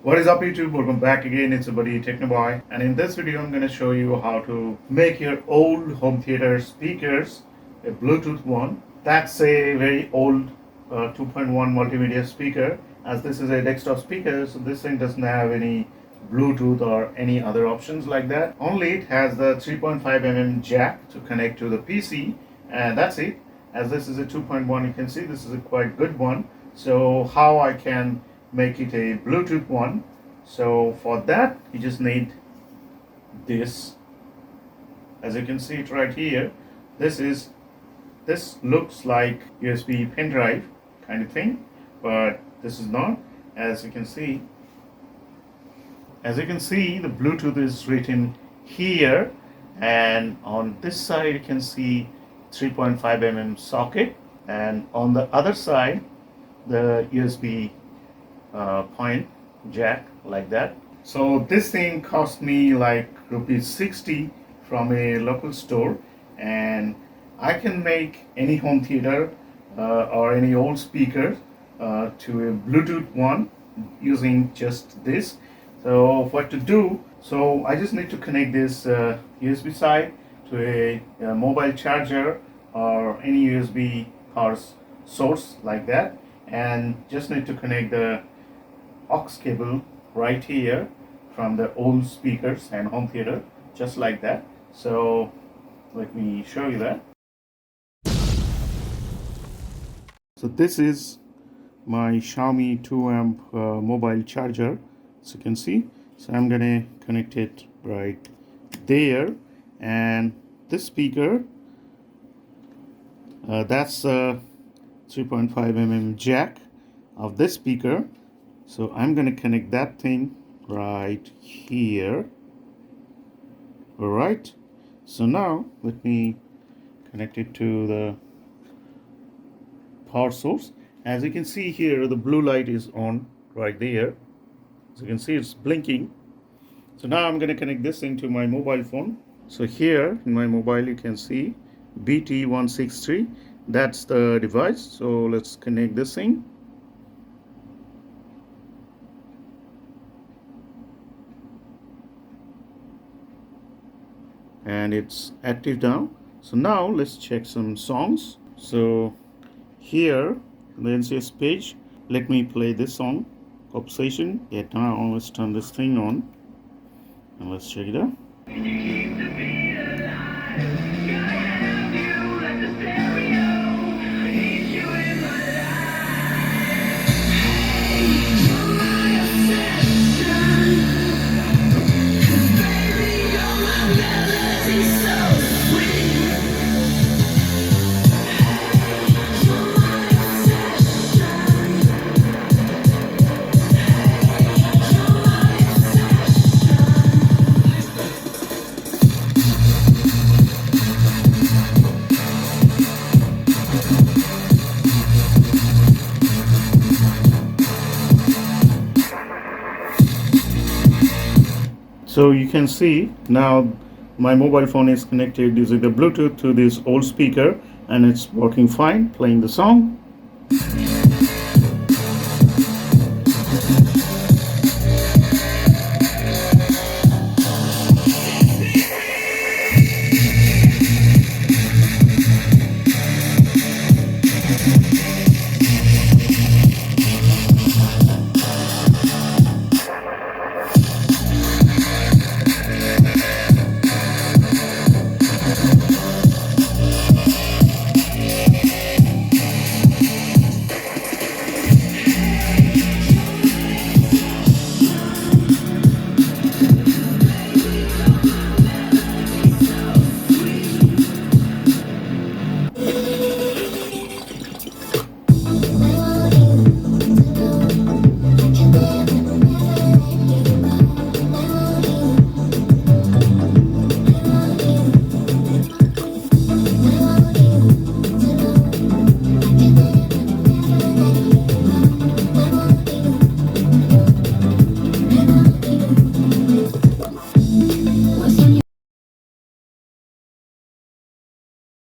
What is up YouTube? Welcome back again. It's your buddy Technoboy, and in this video I'm going to show you how to make your old home theater speakers a Bluetooth one. That's a very old 2.1 multimedia speaker, as this is a desktop speaker, so this thing doesn't have any Bluetooth or any other options like that. Only it has the 3.5 mm jack to connect to the PC, and that's it. As this is a 2.1, you can see this is a quite good one. So how I can make it a Bluetooth one? So for that you just need this. As you can see it right here, this looks like USB pen drive kind of thing, but this is not. As you can see, the Bluetooth is written here, and on this side you can see 3.5 mm socket, and on the other side the USB point jack, like that. So this thing cost me like rupees 60 from a local store, and I can make any home theater or any old speaker to a Bluetooth one using just this. So what to do? So I just need to connect this USB side to a mobile charger or any USB power source like that, and just need to connect the aux cable right here from the old speakers and home theater, just like that. So let me show you that. So this is my Xiaomi 2 amp mobile charger, as you can see. So I'm gonna connect it right there, and this speaker, that's a 3.5 mm jack of this speaker. So I'm going to connect that thing right here. Alright, so now let me connect it to the power source. As you can see here, the blue light is on right there. As you can see, it's blinking. So now I'm going to connect this thing to my mobile phone. So here in my mobile you can see BT163. That's the device. So let's connect this thing. And it's active now. So now let's check some songs. So here in the NCS page, let me play this song, Obsession. Yeah, now let's turn this thing on and let's check it out. So you can see now my mobile phone is connected using the Bluetooth to this old speaker, and it's working fine, playing the song.